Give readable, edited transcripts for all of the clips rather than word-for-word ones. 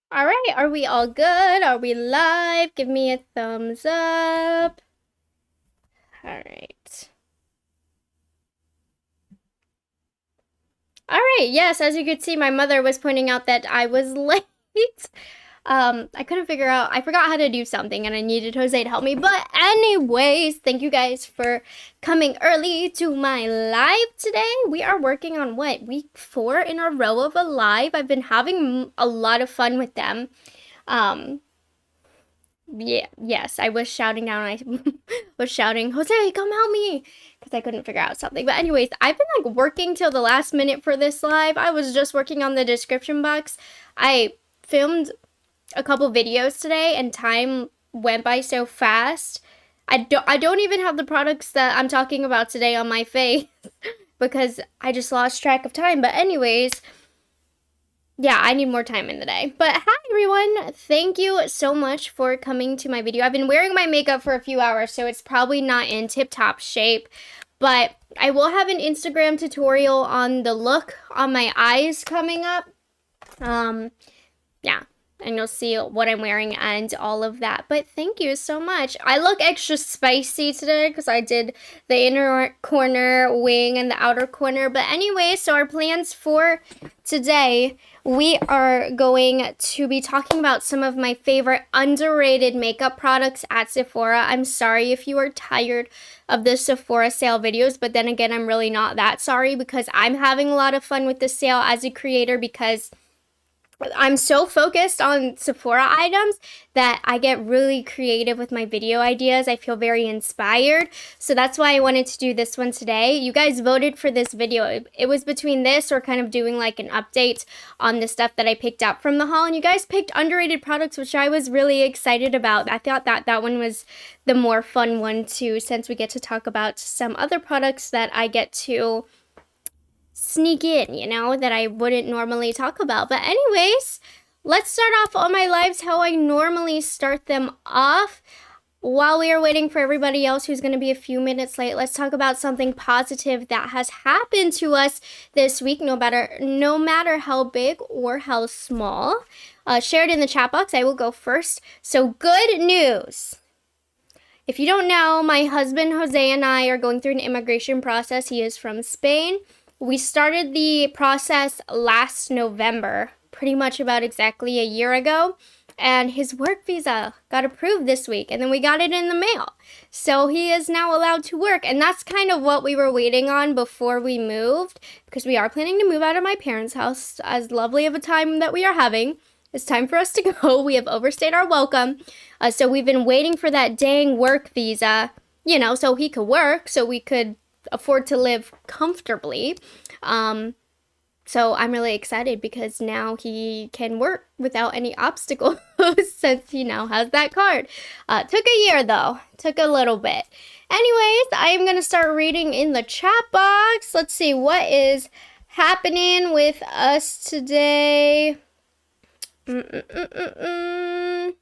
All right, are we all good? Are we live? Give me a thumbs up. All right. All right, yes, as you could see, my mother was pointing out that I was late. I couldn't figure out, I forgot how to do something and I needed Jose to help me. But anyways, thank you guys for coming early to my live today. We are working on what, week 4 in a row of a live. I've been having a lot of fun with them. Um, yes, I was shouting down. I was shouting, Jose, come help me, because I couldn't figure out something. But anyways, I've been like working till the last minute for this live. I was just working on the description box. I filmed a couple videos today, and time went by so fast. I don't even have the products that I'm talking about today on my face because I just lost track of time. But anyways, yeah, I need more time in the day. But hi everyone, thank you so much for coming to my video. I've been wearing my makeup for a few hours, so it's probably not in tip-top shape, but I will have an Instagram tutorial on the look on my eyes coming up. Yeah, and you'll see what I'm wearing and all of that. But thank you so much. I look extra spicy today because I did the inner corner wing and the outer corner. But anyway, so our plans for today, we are going to be talking about some of my favorite underrated makeup products at Sephora. I'm sorry if you are tired of the Sephora sale videos, but then again, I'm really not that sorry because I'm having a lot of fun with the sale as a creator because I'm so focused on Sephora items that I get really creative with my video ideas. I feel very inspired. So that's why I wanted to do this one today. You guys voted for this video. It was between this or kind of doing like an update on the stuff that I picked up from the haul. And you guys picked underrated products, which I was really excited about. I thought that one was the more fun one too, since we get to talk about some other products that I get to sneak in, that I wouldn't normally talk about. But anyways, let's start off all my lives how I normally start them off. While we are waiting for everybody else who's going to be a few minutes late, let's talk about something positive that has happened to us this week, no matter how big or how small. Share it in the chat box. I will go first. So good news. If you don't know, my husband Jose and I are going through an immigration process. He is from Spain. We started the process last November, pretty much about exactly a year ago, and his work visa got approved this week, and then we got it in the mail. So he is now allowed to work, and that's kind of what we were waiting on before we moved, because we are planning to move out of my parents' house, as lovely of a time that we are having. It's time for us to go. We have overstayed our welcome, so we've been waiting for that dang work visa, so he could work, so we could afford to live comfortably. So I'm really excited because now he can work without any obstacles since he now has that card. Took a year though, took a little bit. Anyways, I'm gonna start reading in the chat box. Let's see what is happening with us today. I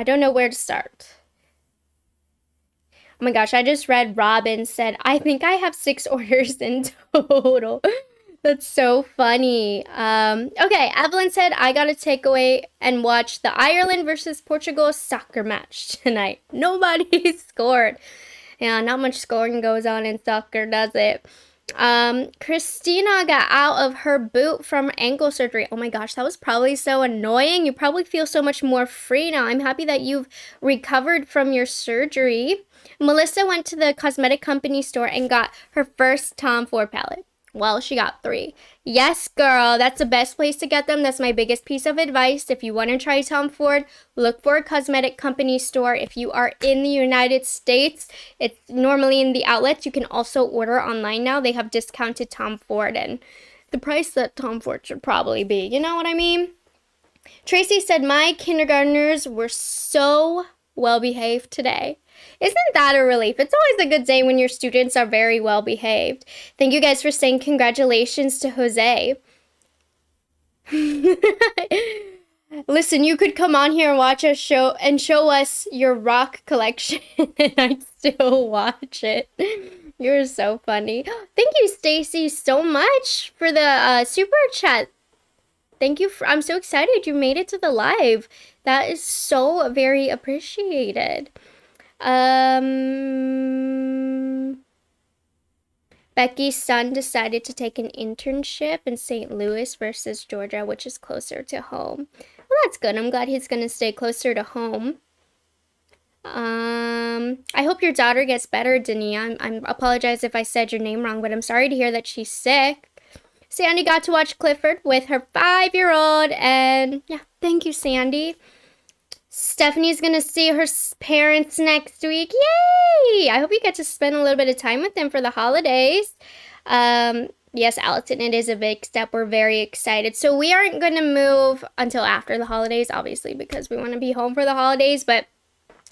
don't know where to start. Oh my gosh, I just read Robin said, I think I have 6 orders in total. That's so funny. Okay, Evelyn said, I got a takeaway and watch the Ireland versus Portugal soccer match tonight. Nobody scored. Yeah, not much scoring goes on in soccer, does it? Christina got out of her boot from ankle surgery. Oh my gosh, that was probably so annoying. You probably feel so much more free now. I'm happy that you've recovered from your surgery. Melissa went to the cosmetic company store and got her first Tom Ford palette. Well, she got 3. Yes, girl, that's the best place to get them. That's my biggest piece of advice. If you want to try Tom Ford, look for a cosmetic company store. If you are in the United States, it's normally in the outlets. You can also order online now. They have discounted Tom Ford and the price that Tom Ford should probably be. You know what I mean? Tracy said, my kindergartners were so well behaved today. Isn't that a relief? It's always a good day when your students are very well behaved. Thank you guys for saying congratulations to Jose. Listen, you could come on here and watch us show us your rock collection and I'd still watch it. You're so funny. Thank you, Stacy, so much for the super chat. Thank you. I'm so excited you made it to the live. That is so very appreciated. Becky's son decided to take an internship in St. Louis versus Georgia, which is closer to home. Well, that's good. I'm glad he's going to stay closer to home. I hope your daughter gets better, Denny. I apologize if I said your name wrong, but I'm sorry to hear that she's sick. Sandy got to watch Clifford with her 5-year-old, and yeah, thank you, Sandy. Stephanie's gonna see her parents next week. Yay! I hope you get to spend a little bit of time with them for the holidays. Yes, Allison, it is a big step. We're very excited. So we aren't gonna move until after the holidays, obviously, because we want to be home for the holidays, but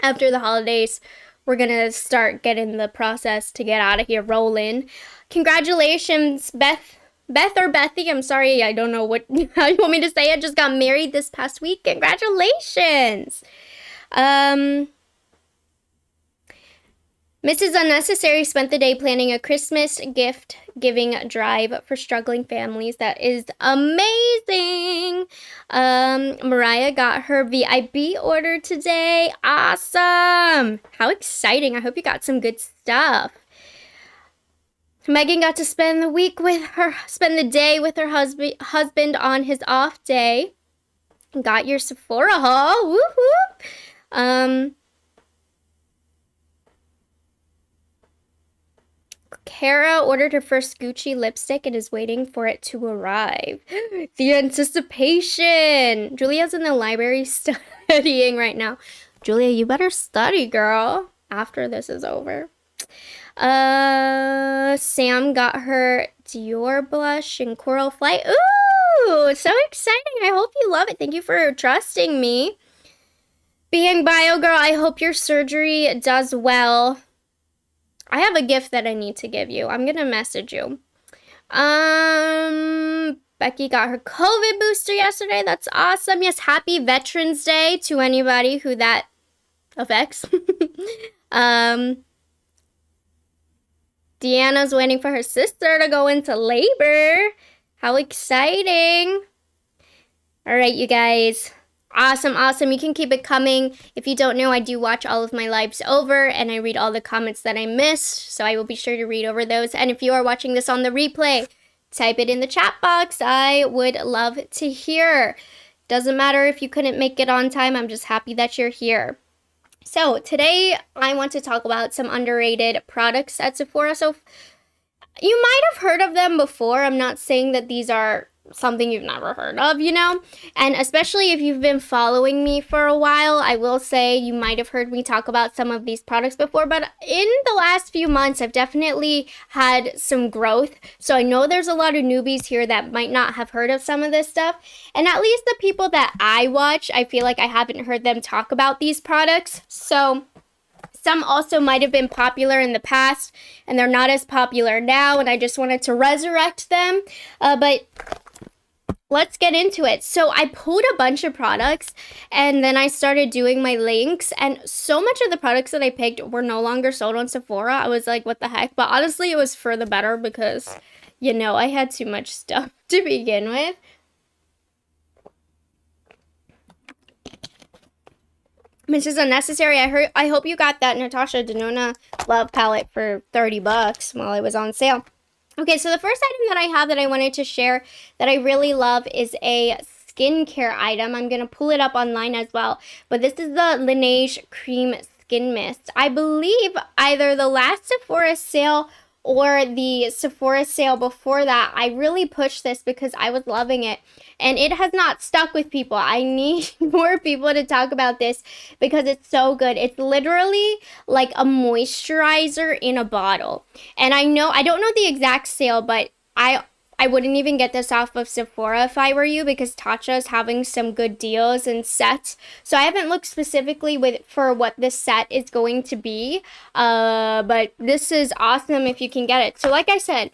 after the holidays, we're gonna start getting the process to get out of here rolling. Congratulations, Beth or Bethy, I'm sorry, I don't know how you want me to say it, just got married this past week. Congratulations. Mrs. Unnecessary spent the day planning a Christmas gift giving drive for struggling families. That is amazing. Mariah got her VIP order today. Awesome. How exciting. I hope you got some good stuff. Megan got to spend the day with her husband on his off day. Got your Sephora haul. Woo-hoo. Kara ordered her first Gucci lipstick and is waiting for it to arrive. The anticipation. Julia's in the library studying right now. Julia, you better study, girl, after this is over. Sam got her Dior blush in Coral Flight. Ooh, so exciting. I hope you love it. Thank you for trusting me. Being Bio Girl, I hope your surgery does well. I have a gift that I need to give you. I'm going to message you. Becky got her COVID booster yesterday. That's awesome. Yes, happy Veterans Day to anybody who that affects. Deanna's waiting for her sister to go into labor. How exciting. All right, you guys. Awesome, awesome. You can keep it coming. If you don't know, I do watch all of my lives over and I read all the comments that I missed. So I will be sure to read over those. And if you are watching this on the replay, type it in the chat box. I would love to hear. Doesn't matter if you couldn't make it on time. I'm just happy that you're here. So today I want to talk about some underrated products at Sephora. So you might have heard of them before. I'm not saying that these are something you've never heard of, you know, and especially if you've been following me for a while, I will say you might have heard me talk about some of these products before, but in the last few months, I've definitely had some growth. So I know there's a lot of newbies here that might not have heard of some of this stuff, and at least the people that I watch, I feel like I haven't heard them talk about these products. So some also might have been popular in the past, and they're not as popular now, and I just wanted to resurrect them, but let's get into it. So I pulled a bunch of products and then I started doing my links, and so much of the products that I picked were no longer sold on Sephora. I was like, what the heck? But honestly, it was for the better because, you know, I had too much stuff to begin with. Mrs. Unnecessary, I hope you got that Natasha Denona Love Palette for $30 while it was on sale. Okay, so the first item that I have that I wanted to share that I really love is a skincare item. I'm going to pull it up online as well. But this is the Laneige Cream Skin Mist. I believe either the last Sephora sale or the Sephora sale before that, I really pushed this because I was loving it. And it has not stuck with people. I need more people to talk about this because it's so good. It's literally like a moisturizer in a bottle. And I don't know the exact sale, but I wouldn't even get this off of Sephora if I were you because Tatcha is having some good deals and sets. So I haven't looked specifically for what this set is going to be. But this is awesome if you can get it. So like I said,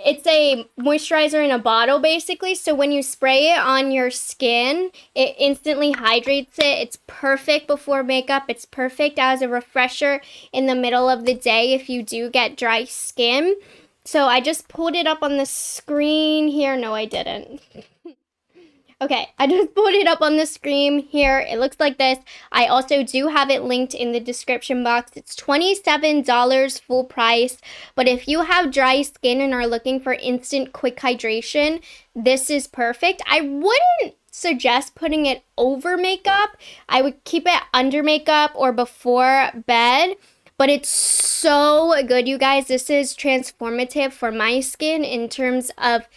it's a moisturizer in a bottle basically. So when you spray it on your skin, it instantly hydrates it. It's perfect before makeup. It's perfect as a refresher in the middle of the day if you do get dry skin. So I just pulled it up on the screen here. No, I didn't. Okay, I just pulled it up on the screen here. It looks like this. I also do have it linked in the description box. It's $27 full price. But if you have dry skin and are looking for instant quick hydration, this is perfect. I wouldn't suggest putting it over makeup. I would keep it under makeup or before bed. But it's so good, you guys. This is transformative for my skin in terms of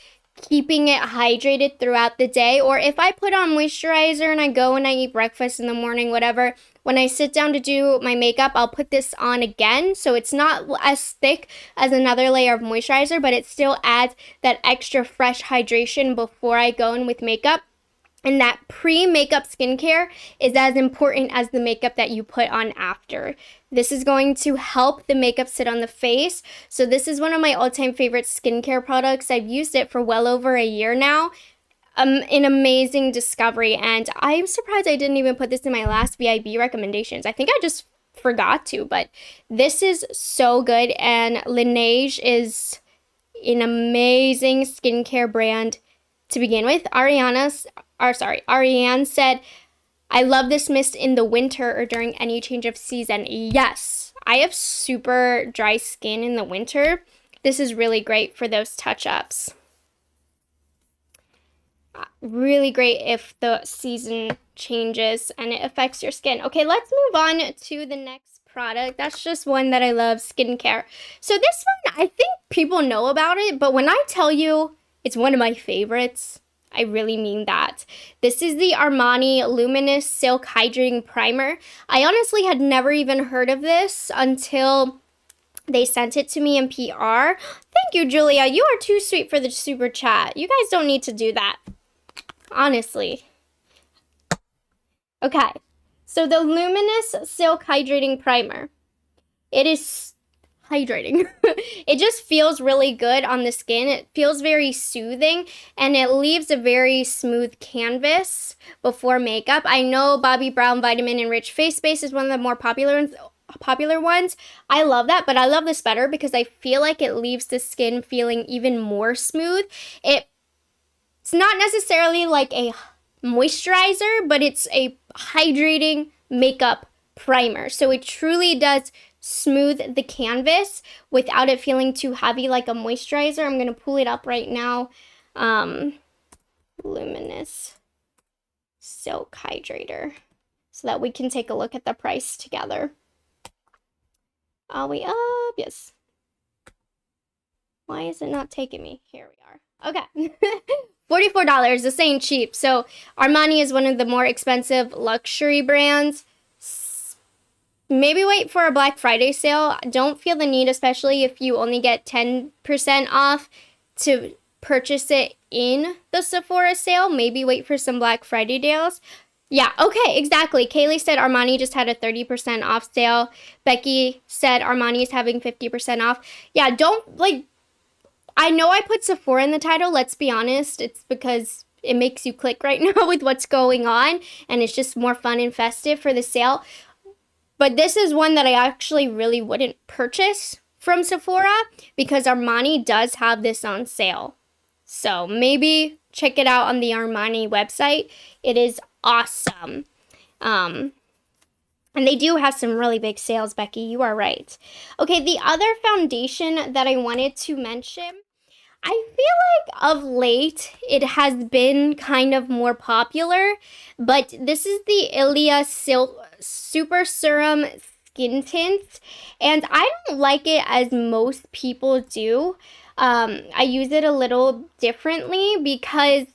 keeping it hydrated throughout the day. Or if I put on moisturizer and I go and I eat breakfast in the morning, whatever, when I sit down to do my makeup, I'll put this on again. So it's not as thick as another layer of moisturizer, but it still adds that extra fresh hydration before I go in with makeup. And that pre-makeup skincare is as important as the makeup that you put on after. This is going to help the makeup sit on the face. So this is one of my all-time favorite skincare products. I've used it for well over a year now. An amazing discovery. And I'm surprised I didn't even put this in my last VIB recommendations. I think I just forgot to, but this is so good. And Laneige is an amazing skincare brand to begin with. Ariane said, I love this mist in the winter or during any change of season. Yes, I have super dry skin in the winter. This is really great for those touch-ups. Really great if the season changes and it affects your skin. Okay, let's move on to the next product. That's just one that I love, skincare. So this one, I think people know about it, but when I tell you it's one of my favorites, I really mean that. This is the Armani Luminous Silk Hydrating Primer. I honestly had never even heard of this until they sent it to me in PR. Thank you, Julia. You are too sweet for the super chat. You guys don't need to do that. Honestly. Okay. So the Luminous Silk Hydrating Primer. It is hydrating. It just feels really good on the skin. It feels very soothing and it leaves a very smooth canvas before makeup. I know Bobbi Brown Vitamin Enriched Face Base is one of the more popular ones. I love that, but I love this better because I feel like it leaves the skin feeling even more smooth. It's not necessarily like a moisturizer, but it's a hydrating makeup primer. So it truly does smooth the canvas without it feeling too heavy like a moisturizer. I'm going to pull it up right now. Luminous Silk Hydrator so that we can take a look at the price together. Are we up? Yes. Why is it not taking me? Here we are. Okay. $44. This ain't cheap. So Armani is one of the more expensive luxury brands. Maybe wait for a Black Friday sale. Don't feel the need, especially if you only get 10% off, to purchase it in the Sephora sale. Maybe wait for some Black Friday deals. Yeah, okay, exactly. Kaylee said Armani just had a 30% off sale. Becky said Armani is having 50% off. Yeah, I know I put Sephora in the title. Let's be honest. It's because it makes you click right now with what's going on. And it's just more fun and festive for the sale. But this is one that I actually really wouldn't purchase from Sephora because Armani does have this on sale. So maybe check it out on the Armani website. It is awesome. And they do have some really big sales, Becky. You are right. Okay, the other foundation that I wanted to mention, I feel like of late it has been kind of more popular, but this is the Ilia Super Serum Skin Tint, and I don't like it as most people do. I use it a little differently because,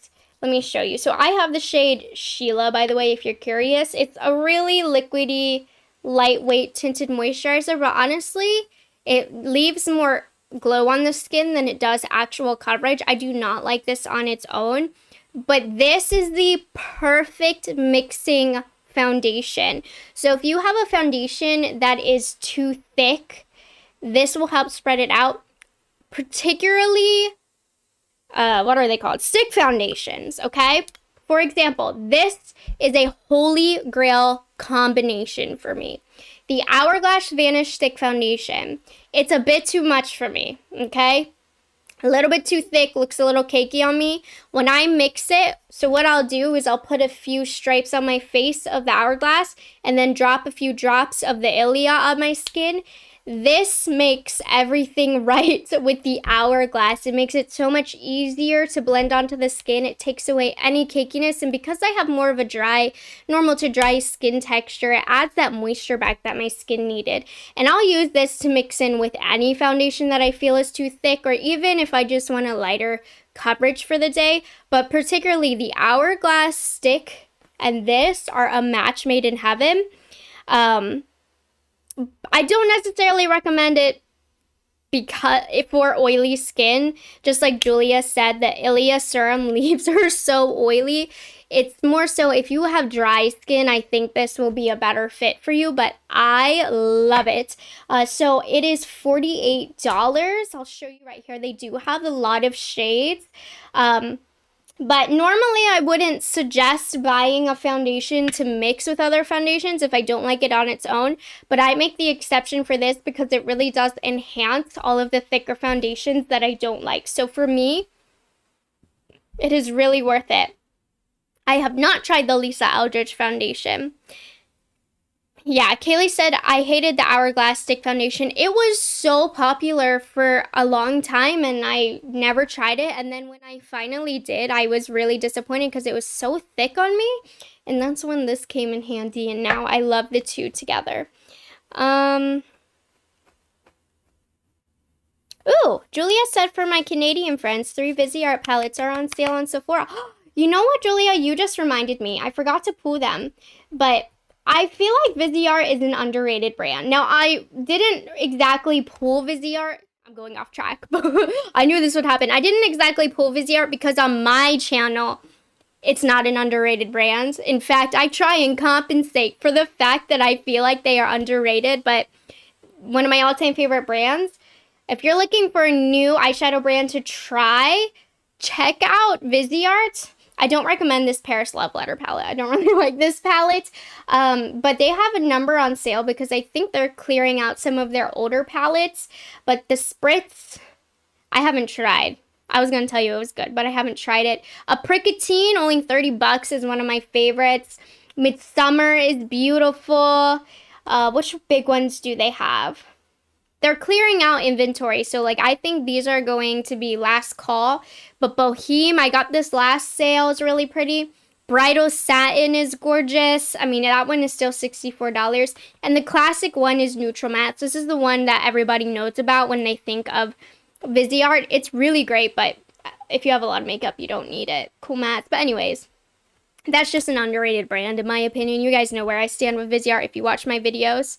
let me show you. So I have the shade Sheila, by the way, if you're curious. It's a really liquidy, lightweight tinted moisturizer, but honestly, it leaves more glow on the skin than it does actual coverage. I do not like this on its own, but this is the perfect mixing foundation. So if you have a foundation that is too thick, this will help spread it out. Particularly, what are they called? Stick foundations, okay? For example, this is a holy grail combination for me. The Hourglass Vanish Stick Foundation. It's a bit too much for me, okay? a little bit too thick, looks a little cakey on me. When I mix it, so what I'll do is I'll put a few stripes on my face of the Hourglass and then drop a few drops of the Ilia on my skin. This makes everything right with the Hourglass. It makes it so much easier to blend onto the skin. It takes away any cakiness, and because I have more of a normal to dry skin texture, it adds that moisture back that my skin needed. And I'll use this to mix in with any foundation that I feel is too thick, or even if I just want a lighter coverage for the day. But particularly the Hourglass stick and this are a match made in heaven. I don't necessarily recommend it because for oily skin, just like Julia said, the Ilia serum leaves her so oily. It's more so if you have dry skin, I think this will be a better fit for you, but I love it. So it is $48. I'll show you right here. They do have a lot of shades. But normally I wouldn't suggest buying a foundation to mix with other foundations if I don't like it on its own. But I make the exception for this because it really does enhance all of the thicker foundations that I don't like. So for me, it is really worth it. I have not tried the Lisa Eldridge foundation. Yeah, Kaylee said, I hated the Hourglass stick foundation. It was so popular for a long time and I never tried it. And then when I finally did, I was really disappointed because it was so thick on me. And that's when this came in handy, and now I love the two together. Ooh, Julia said, for my Canadian friends, 3 Viseart palettes are on sale on Sephora. You know what, Julia? You just reminded me. I forgot to pull them, but I feel like Viseart is an underrated brand. Now, I didn't exactly pull Viseart. I'm going off track. I knew this would happen. I didn't exactly pull Viseart because on my channel, it's not an underrated brand. In fact, I try and compensate for the fact that I feel like they are underrated. But one of my all-time favorite brands, if you're looking for a new eyeshadow brand to try, check out Viseart. I don't recommend this Paris Love Letter palette. I don't really like this palette. But they have a number on sale because I think they're clearing out some of their older palettes. But the Spritz, I haven't tried. I was going to tell you it was good, but I haven't tried it. Apricotine, only $30 is one of my favorites. Midsummer is beautiful. Which big ones do they have? They're clearing out inventory, so like I think these are going to be last call. But Boheme, I got this last sale, is really pretty. Bridal Satin is gorgeous. I mean, that one is still $64. And the classic one is Neutral Mattes. This is the one that everybody knows about when they think of Viseart. It's really great, but if you have a lot of makeup, you don't need it. Cool mattes. But anyways, that's just an underrated brand in my opinion. You guys know where I stand with Viseart if you watch my videos.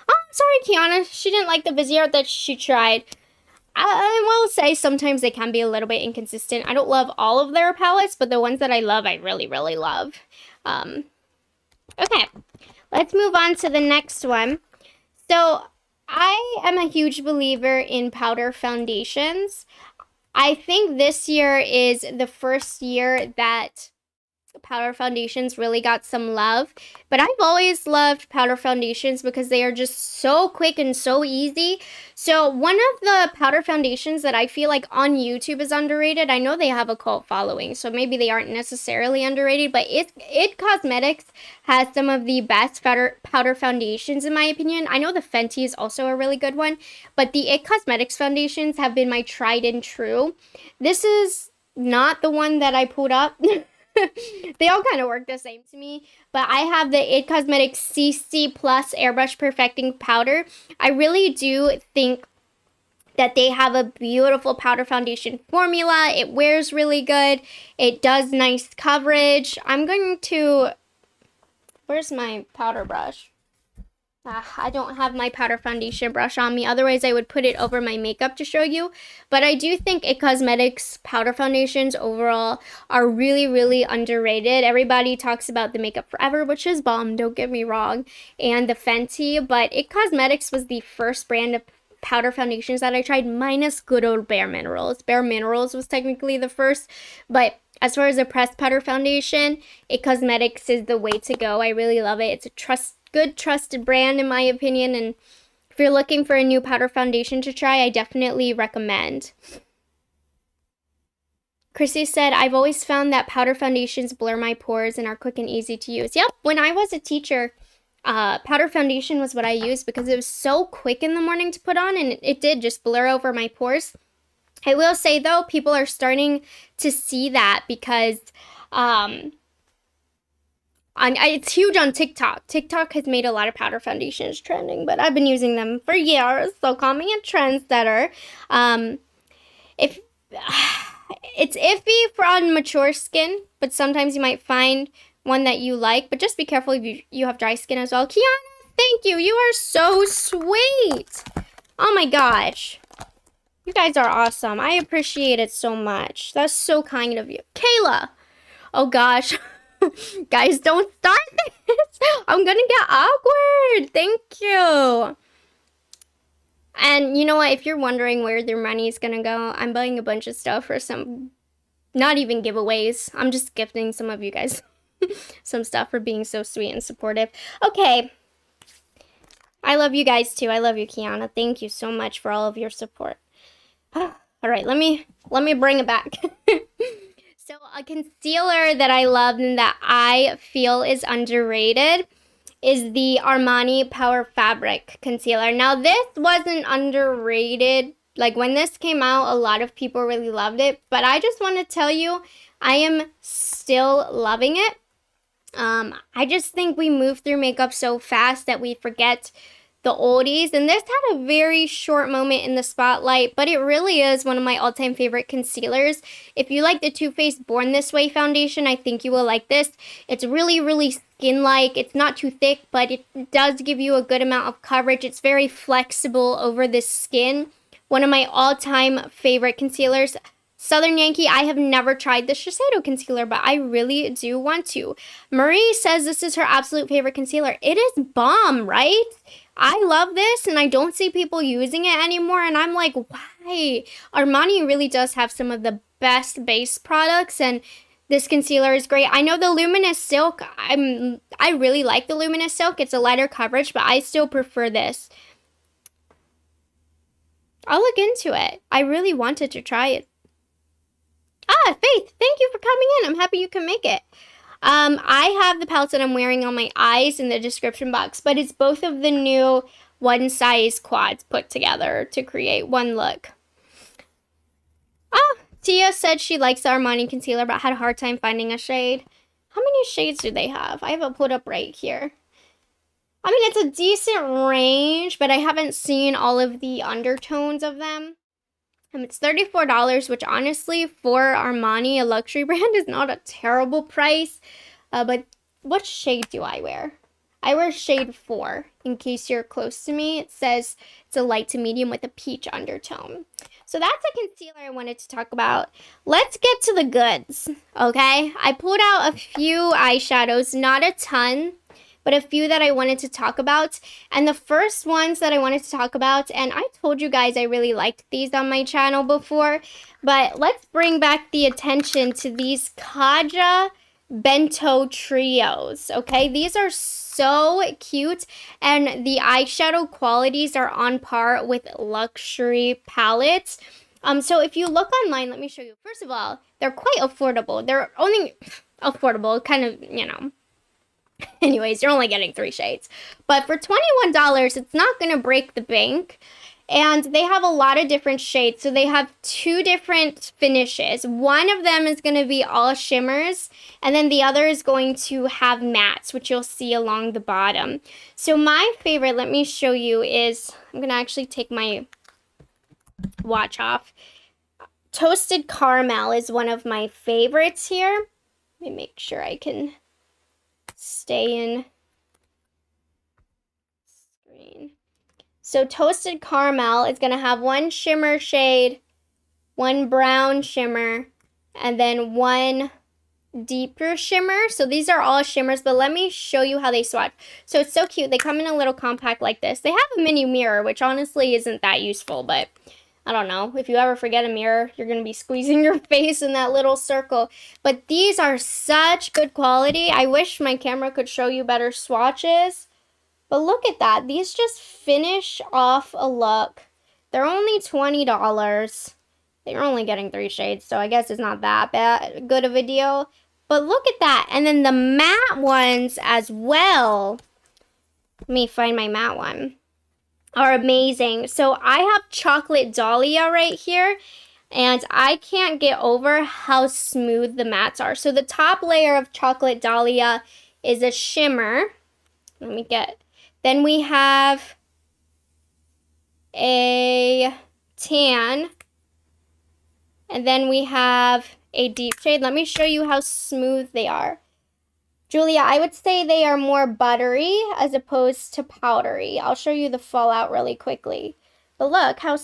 Oh, sorry, Kiana. She didn't like the Viseart that she tried. I will say sometimes they can be a little bit inconsistent. I don't love all of their palettes, but the ones that I love, I really, really love. Okay, let's move on to the next one. So I am a huge believer in powder foundations. I think this year is the first year that powder foundations really got some love, but I've always loved powder foundations because they are just so quick and so easy. So one of the powder foundations that I feel like on YouTube is underrated, I know they have a cult following, so maybe they aren't necessarily underrated, but It Cosmetics has some of the best powder foundations in my opinion. I know the Fenty is also a really good one, but the It Cosmetics foundations have been my tried and true. This is not the one that I pulled up. They all kind of work the same to me, but I have the It Cosmetics CC Plus Airbrush Perfecting Powder. I really do think that they have a beautiful powder foundation formula. It wears really good. It does nice coverage. I'm going to... Where's my powder brush? I don't have my powder foundation brush on me. Otherwise, I would put it over my makeup to show you. But I do think It Cosmetics powder foundations overall are really, really underrated. Everybody talks about the Makeup Forever, which is bomb, don't get me wrong, and the Fenty. But It Cosmetics was the first brand of powder foundations that I tried, minus good old Bare Minerals. Bare Minerals was technically the first, but as far as a pressed powder foundation, It Cosmetics is the way to go. I really love it. It's a good trusted brand in my opinion, and if you're looking for a new powder foundation to try, I definitely recommend. Chrissy said, I've always found that powder foundations blur my pores and are quick and easy to use. Yep, when I was a teacher, powder foundation was what I used because it was so quick in the morning to put on, and it did just blur over my pores. I will say, though, people are starting to see that because it's huge on TikTok. TikTok has made a lot of powder foundations trending, but I've been using them for years, so call me a trendsetter. If it's iffy for on mature skin, but sometimes you might find one that you like, but just be careful if you have dry skin as well. Kiana, thank you. You are so sweet. Oh my gosh. You guys are awesome. I appreciate it so much. That's so kind of you. Kayla. Oh gosh. Guys, don't start this. I'm gonna get awkward. Thank you. And you know what? If you're wondering where their money is gonna go, I'm buying a bunch of stuff for some, not even giveaways. I'm just gifting some of you guys some stuff for being so sweet and supportive. Okay. I love you guys too. I love you, Kiana. Thank you so much for all of your support. All right, let me bring it back. So a concealer that I love and that I feel is underrated is the Armani Power Fabric Concealer. Now, this wasn't underrated. Like, when this came out, a lot of people really loved it. But I just want to tell you, I am still loving it. I just think we move through makeup so fast that we forget the oldies. And this had a very short moment in the spotlight, but it really is one of my all-time favorite concealers. If you like the Too Faced Born This Way foundation, I think you will like this. It's really, really skin-like. It's not too thick, but it does give you a good amount of coverage. It's very flexible over the skin. One of my all-time favorite concealers. Southern Yankee, I have never tried the Shiseido concealer, but I really do want to. Marie says this is her absolute favorite concealer. It is bomb, right? I love this, and I don't see people using it anymore, and I'm like, why? Armani really does have some of the best base products, and this concealer is great. I know the Luminous Silk, I really like the Luminous Silk. It's a lighter coverage, but I still prefer this. I'll look into it. I really wanted to try it. Faith, thank you for coming in. I'm happy you can make it. I have the palettes that I'm wearing on my eyes in the description box, but it's both of the new one size quads put together to create one look. Tia said she likes the Armani concealer, but had a hard time finding a shade. How many shades do they have? I have it put up right here. I mean, it's a decent range, but I haven't seen all of the undertones of them. It's $34, which honestly, for Armani, a luxury brand, is not a terrible price. But what shade do I wear? I wear shade 4, in case you're close to me. It says it's a light to medium with a peach undertone. So that's a concealer I wanted to talk about. Let's get to the goods, okay? I pulled out a few eyeshadows, not a ton, but a few that I wanted to talk about. And the first ones that I wanted to talk about, and I told you guys I really liked these on my channel before, but let's bring back the attention to these Kaja Bento Trios, okay? These are so cute, and the eyeshadow qualities are on par with luxury palettes. So if you look online, let me show you. First of all, they're quite affordable. They're only affordable, kind of, you know. Anyways, you're only getting 3 shades. But for $21, it's not going to break the bank. And they have a lot of different shades. So they have 2 different finishes. One of them is going to be all shimmers. And then the other is going to have mattes, which you'll see along the bottom. So my favorite, let me show you, is, I'm going to actually take my watch off. Toasted Caramel is one of my favorites here. Let me make sure I can stay in screen. So Toasted Caramel is going to have 1 shimmer shade, 1 brown shimmer, and then 1 deeper shimmer. So these are all shimmers, but let me show you how they swatch. So it's so cute. They come in a little compact like this. They have a mini mirror, which honestly isn't that useful, but I don't know. If you ever forget a mirror, you're going to be squeezing your face in that little circle. But these are such good quality. I wish my camera could show you better swatches. But look at that. These just finish off a look. They're only $20. You're only getting 3 shades, so I guess it's not that bad, good of a deal. But look at that. And then the matte ones as well. Let me find my matte one. Are amazing. So I have Chocolate Dahlia right here. And I can't get over how smooth the mattes are. So the top layer of Chocolate Dahlia is a shimmer. Let me get. Then we have a tan. And then we have a deep shade. Let me show you how smooth they are. Julia, I would say they are more buttery as opposed to powdery. I'll show you the fallout really quickly. But look how,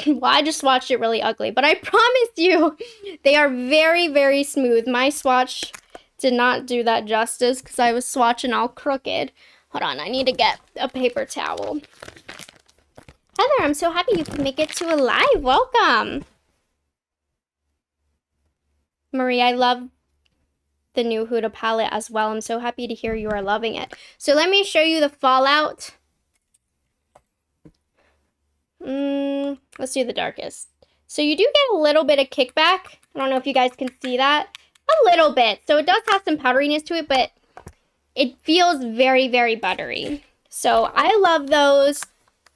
well, I just swatched it really ugly. But I promise you, they are very, very smooth. My swatch did not do that justice because I was swatching all crooked. Hold on, I need to get a paper towel. Heather, I'm so happy you can make it to a live. Welcome. Marie, I love the new Huda palette as well. I'm so happy to hear you are loving it. So let me show you the fallout. Let's do the darkest. So you do get a little bit of kickback. I don't know if you guys can see that. A little bit. So it does have some powderiness to it, but it feels very, very buttery. So I love those.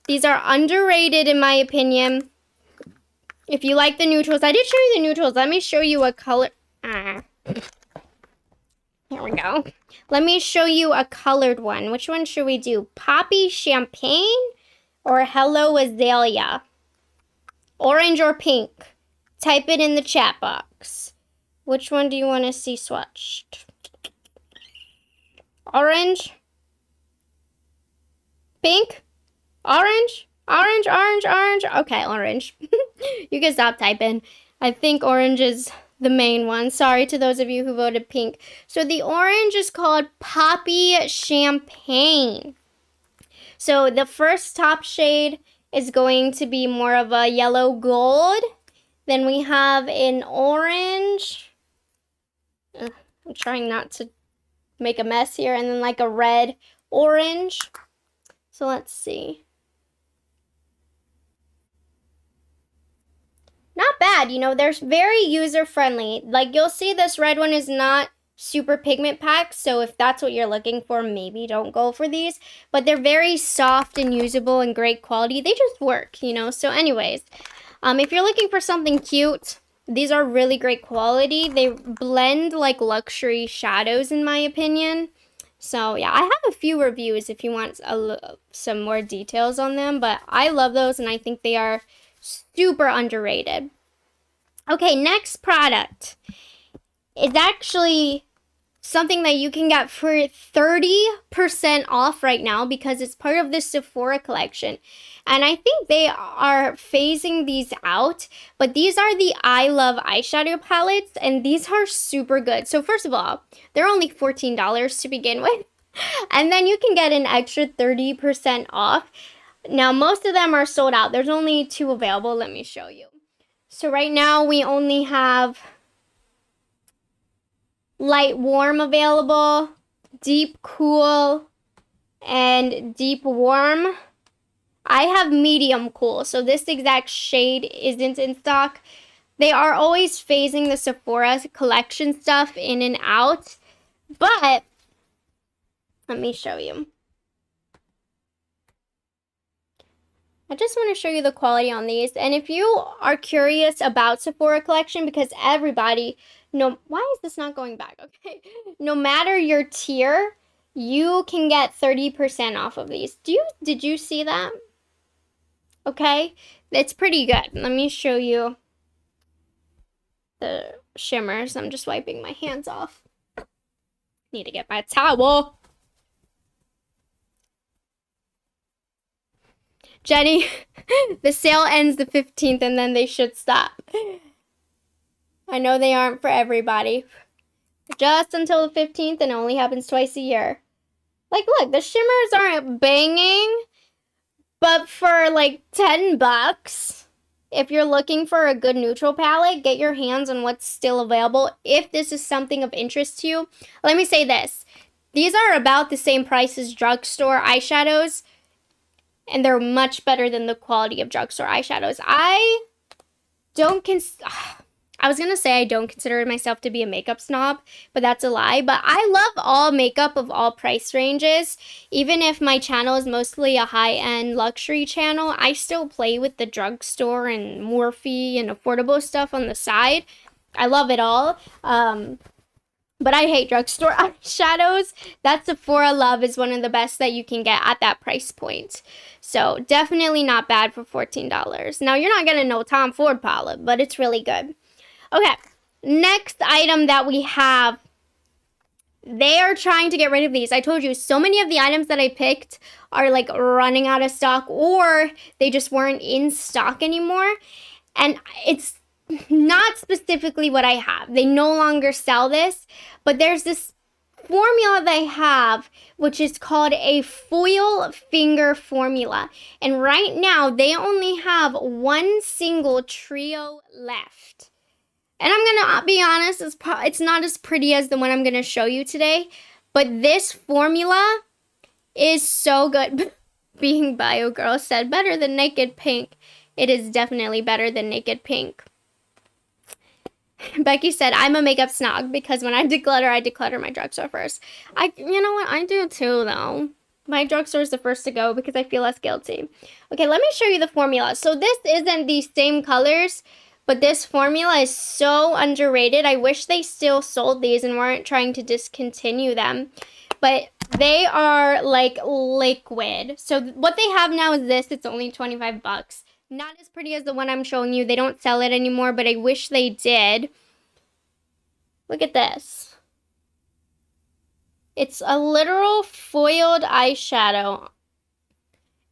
These are underrated in my opinion. If you like the neutrals, I did show you the neutrals. Let me show you a color. Here we go. Let me show you a colored one. Which one should we do? Poppy Champagne or Hello Azalea? Orange or pink? Type it in the chat box. Which one do you want to see swatched? Orange? Pink? Orange? Orange, orange, orange. Okay, orange. You can stop typing. I think orange is the main one. Sorry to those of you who voted pink. So the orange is called Poppy Champagne. So the first top shade is going to be more of a yellow gold. Then we have an orange. I'm trying not to make a mess here. And then like a red orange. So let's see. Not bad, you know, they're very user-friendly. Like, you'll see this red one is not super pigment packed, so if that's what you're looking for, maybe don't go for these. But they're very soft and usable and great quality. They just work, you know. So anyways, if you're looking for something cute, these are really great quality. They blend like luxury shadows, in my opinion. So yeah, I have a few reviews if you want some more details on them. But I love those, and I think they are super underrated. Okay, next product is actually something that you can get for 30% off right now because it's part of the Sephora collection. And I think they are phasing these out, but these are the I Love eyeshadow palettes, and these are super good. So first of all, they're only $14 to begin with, and then you can get an extra 30% off. Now, most of them are sold out. There's only 2 available. Let me show you. So right now, we only have light warm available, deep cool, and deep warm. I have medium cool, so this exact shade isn't in stock. They are always phasing the Sephora collection stuff in and out, but let me show you. I just want to show you the quality on these. And if you are curious about Sephora collection, because everybody, why is this not going back? Okay. No matter your tier, you can get 30% off of these. Did you see that? Okay. It's pretty good. Let me show you the shimmers. I'm just wiping my hands off. Need to get my towel. Jenny, the sale ends the 15th and then they should stop. I know they aren't for everybody. Just until the 15th, and it only happens twice a year. Like, look, the shimmers aren't banging, but for like $10, if you're looking for a good neutral palette, get your hands on what's still available. If this is something of interest to you, let me say this. These are about the same price as drugstore eyeshadows, and they're much better than the quality of drugstore eyeshadows. I I was going to say I don't consider myself to be a makeup snob, but that's a lie. But I love all makeup of all price ranges. Even if my channel is mostly a high-end luxury channel, I still play with the drugstore and Morphe and affordable stuff on the side. I love it all. But I hate drugstore eyeshadows. That Sephora Love is one of the best that you can get at that price point. So definitely not bad for $14. Now, you're not getting no Tom Ford palette, but it's really good. Okay, next item that we have, they are trying to get rid of these. I told you, so many of the items that I picked are like running out of stock, or they just weren't in stock anymore. And it's not specifically what I have. They no longer sell this, but there's this formula they have, which is called a foil finger formula. And right now, they only have one single trio left. And I'm going to be honest, it's not as pretty as the one I'm going to show you today. But this formula is so good. Being Bio Girl said, better than Naked Pink. It is definitely better than Naked Pink. Becky said, I'm a makeup snob because when I declutter my drugstore first. You know what? I do too, though. My drugstore is the first to go because I feel less guilty. Okay, let me show you the formula. So this isn't the same colors, but this formula is so underrated. I wish they still sold these and weren't trying to discontinue them. But they are like liquid. So what they have now is this. It's only 25 bucks. Not as pretty as the one I'm showing you. They don't sell it anymore, but I wish they did. Look at this. It's a literal foiled eyeshadow.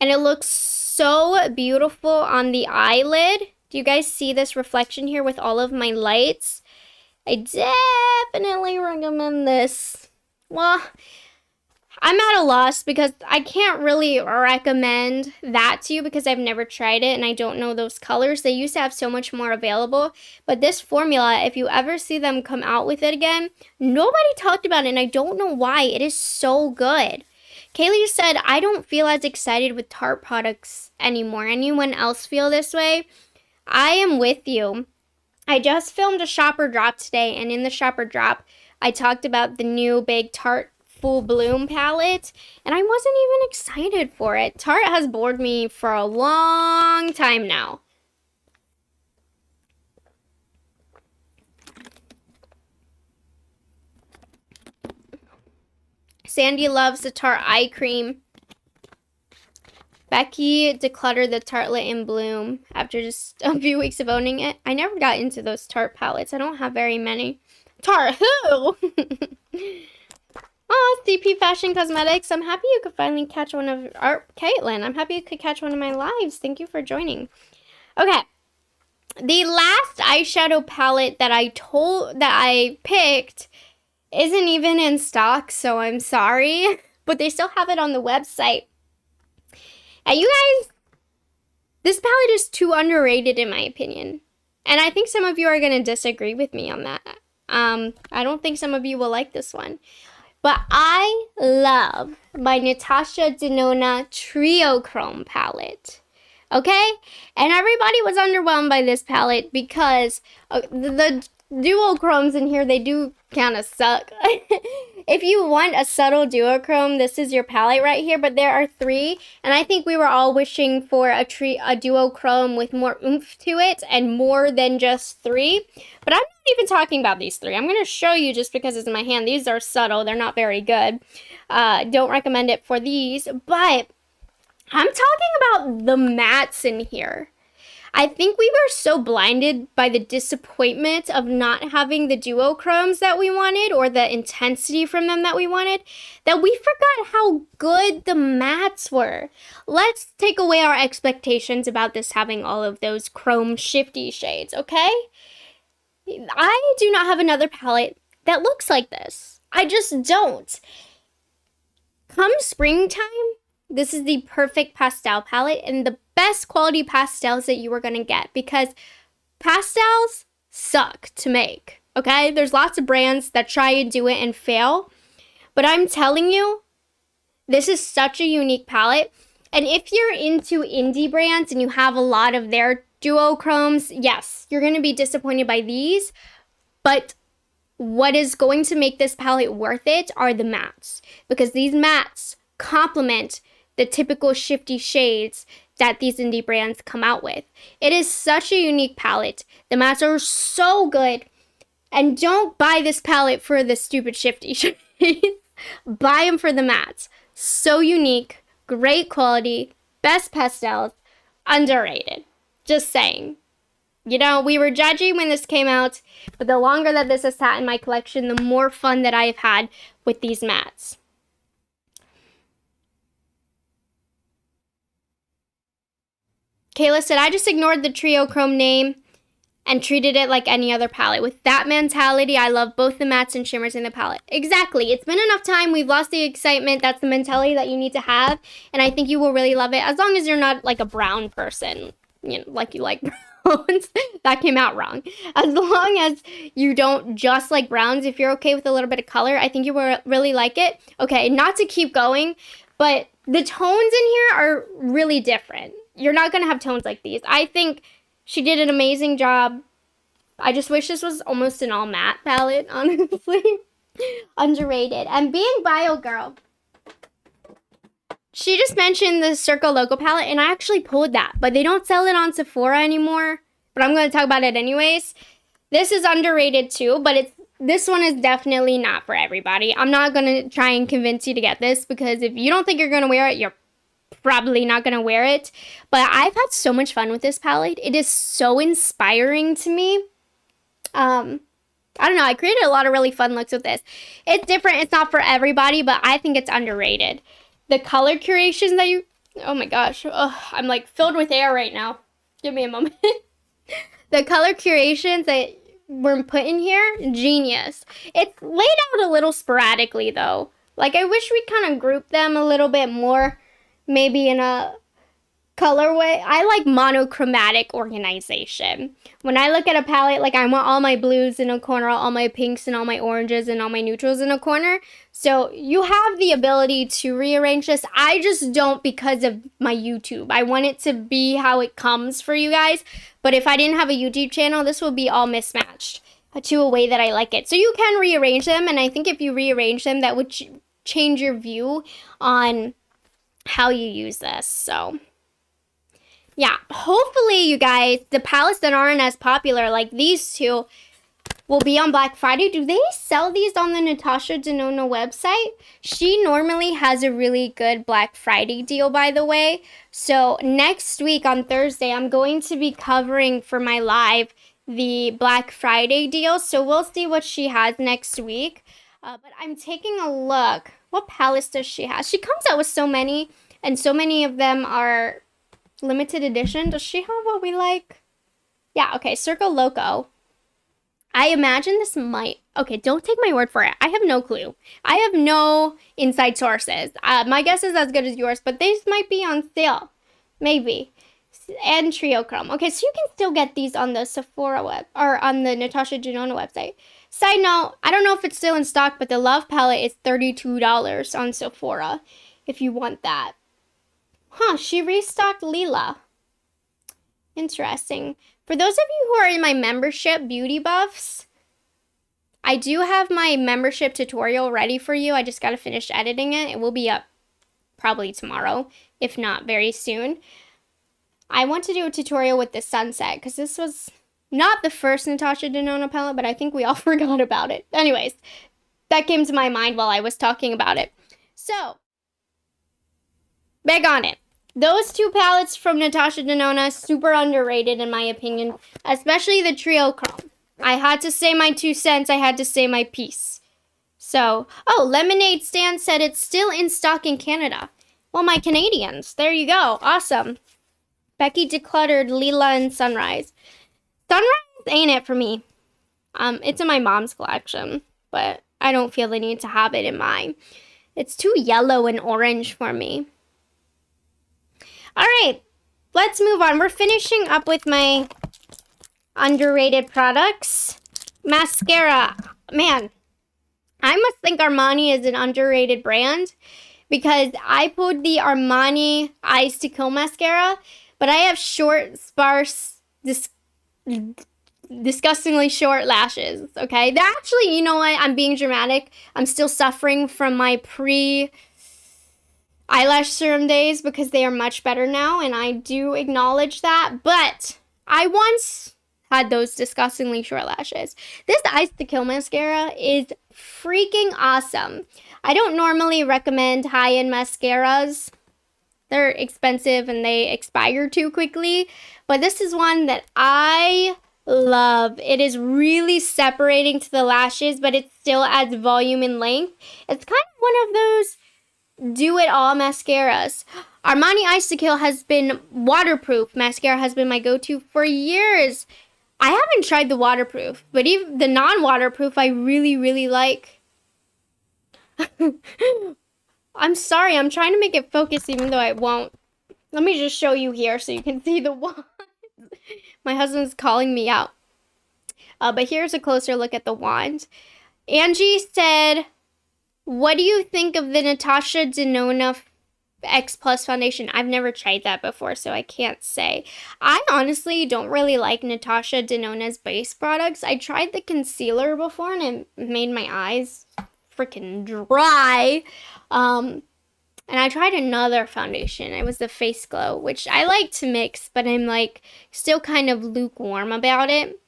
And it looks so beautiful on the eyelid. Do you guys see this reflection here with all of my lights? I definitely recommend this. Well, I'm at a loss because I can't really recommend that to you because I've never tried it and I don't know those colors. They used to have so much more available. But this formula, if you ever see them come out with it again, nobody talked about it and I don't know why. It is so good. Kaylee said, I don't feel as excited with Tarte products anymore. Anyone else feel this way? I am with you. I just filmed a shopper drop today, and in the shopper drop, I talked about the new big Tarte Full Bloom palette, and I wasn't even excited for it. Tarte has bored me for a long time now. Sandy loves the Tarte eye cream. Becky decluttered the Tartelette in Bloom after just a few weeks of owning it. I never got into those Tarte palettes. I don't have very many. Tarte who? Oh, CP Fashion Cosmetics. I'm happy you could finally catch one of Caitlin. I'm happy you could catch one of my lives. Thank you for joining. Okay. The last eyeshadow palette that I picked isn't even in stock, so I'm sorry. But they still have it on the website. And you guys, this palette is too underrated in my opinion. And I think some of you are going to disagree with me on that. I don't think some of you will like this one. But I love my Natasha Denona Trio Chrome palette. Okay? And everybody was underwhelmed by this palette because the duochromes in here, they do kind of suck. If you want a subtle duochrome, this is your palette right here, but there are 3, and I think we were all wishing for a duochrome with more oomph to it and more than just 3. But I'm not even talking about these 3. I'm going to show you just because it's in my hand. These are subtle. They're not very good. Don't recommend it for these, but I'm talking about the mattes in here. I think we were so blinded by the disappointment of not having the duochromes that we wanted or the intensity from them that we wanted, that we forgot how good the mattes were. Let's take away our expectations about this having all of those chrome shifty shades, okay? I do not have another palette that looks like this. I just don't. Come springtime, this is the perfect pastel palette and the best quality pastels that you are going to get because pastels suck to make, okay? There's lots of brands that try and do it and fail, but I'm telling you, this is such a unique palette. And if you're into indie brands and you have a lot of their duochromes, yes, you're going to be disappointed by these, but what is going to make this palette worth it are the mattes, because these mattes complement the typical shifty shades that these indie brands come out with. It is such a unique palette. The mattes are so good. And don't buy this palette for the stupid shifty shades. Buy them for the mattes. So unique, great quality, best pastels, underrated. Just saying. You know, we were judgy when this came out, but the longer that this has sat in my collection, the more fun that I've had with these mattes. Kayla said, I just ignored the Triochrome name and treated it like any other palette. With that mentality, I love both the mattes and shimmers in the palette. Exactly. It's been enough time. We've lost the excitement. That's the mentality that you need to have, and I think you will really love it, as long as you're not like a brown person, you know, like you like browns. That came out wrong. As long as you don't just like browns, if you're okay with a little bit of color, I think you will really like it. Okay, not to keep going, but the tones in here are really different. You're not going to have tones like these. I think she did an amazing job. I just wish this was almost an all matte palette, honestly. Underrated. And being Bio Girl, she just mentioned the Circle Loco palette, and I actually pulled that, but they don't sell it on Sephora anymore. But I'm going to talk about it anyways. This is underrated too, but this one is definitely not for everybody. I'm not going to try and convince you to get this, because if you don't think you're going to wear it, you're probably not going to wear it. But I've had so much fun with this palette. It is so inspiring to me. I don't know. I created a lot of really fun looks with this. It's different. It's not for everybody, but I think it's underrated. The color curations that oh my gosh. I'm like filled with air right now. Give me a moment. The color curations that were put in here, genius. It's laid out a little sporadically though. Like I wish we kind of grouped them a little bit more, maybe in a colorway. I like monochromatic organization. When I look at a palette, like I want all my blues in a corner, all my pinks and all my oranges and all my neutrals in a corner. So you have the ability to rearrange this. I just don't, because of my YouTube. I want it to be how it comes for you guys. But if I didn't have a YouTube channel, this would be all mismatched to a way that I like it. So you can rearrange them, and I think if you rearrange them, that would change your view on how you use this. So yeah, hopefully you guys, the palettes that aren't as popular, like these two, will be on Black Friday. Do they sell these on the Natasha Denona website? She normally has a really good Black Friday deal, by the way. So next week on Thursday, I'm going to be covering for my live the Black Friday deal. So we'll see what she has next week. But I'm taking a look. What palettes does she have? She comes out with so many, and so many of them are limited edition. Does she have what we like? Yeah, okay, Circle Loco. I imagine this might, okay, don't take my word for it. I have no clue. I have no inside sources. My guess is as good as yours, but these might be on sale. Maybe. And Triochrome. Okay, so you can still get these on the Sephora web, or on the Natasha Denona website. Side note, I don't know if it's still in stock, but the Love palette is $32 on Sephora if you want that. Huh, she restocked Lila. Interesting. For those of you who are in my membership, Beauty Buffs, I do have my membership tutorial ready for you. I just got to finish editing it. It will be up probably tomorrow, if not very soon. I want to do a tutorial with the Sunset, because this was not the first Natasha Denona palette, but I think we all forgot about it. Anyways, that came to my mind while I was talking about it. So, back on it. Those two palettes from Natasha Denona, super underrated in my opinion, especially the Triochrome. I had to say my 2 cents. I had to say my piece. So, oh, Lemonade Stand said it's still in stock in Canada. Well, my Canadians, there you go. Awesome. Becky Decluttered, Lila, and Sunrise. Sunrise ain't it for me. It's in my mom's collection, but I don't feel the need to have it in mine. It's too yellow and orange for me. All right, let's move on. We're finishing up with my underrated products. Mascara. Man, I must think Armani is an underrated brand, because I pulled the Armani Eyes to Kill mascara, but I have short, sparse this disgustingly short lashes, okay? They're actually, you know what? I'm being dramatic. I'm still suffering from my eyelash serum days because they are much better now, and I do acknowledge that, but I once had those disgustingly short lashes. This Ice to Kill mascara is freaking awesome. I don't normally recommend high-end mascaras. They're expensive and they expire too quickly, but this is one that I love. It is really separating to the lashes, but it still adds volume and length. It's kind of one of those do-it-all mascaras. Armani Ice to Kill has been waterproof. Mascara has been my go-to for years. I haven't tried the waterproof, but even the non-waterproof I really, really like. I'm sorry, I'm trying to make it focus even though I won't. Let me just show you here so you can see the wand. My husband's calling me out. But here's a closer look at the wand. Angie said, what do you think of the Natasha Denona X Plus foundation? I've never tried that before, so I can't say. I honestly don't really like Natasha Denona's base products. I tried the concealer before and it made my eyes freaking dry. And I tried another foundation. It was the Face Glow, which I like to mix, but I'm like still kind of lukewarm about it.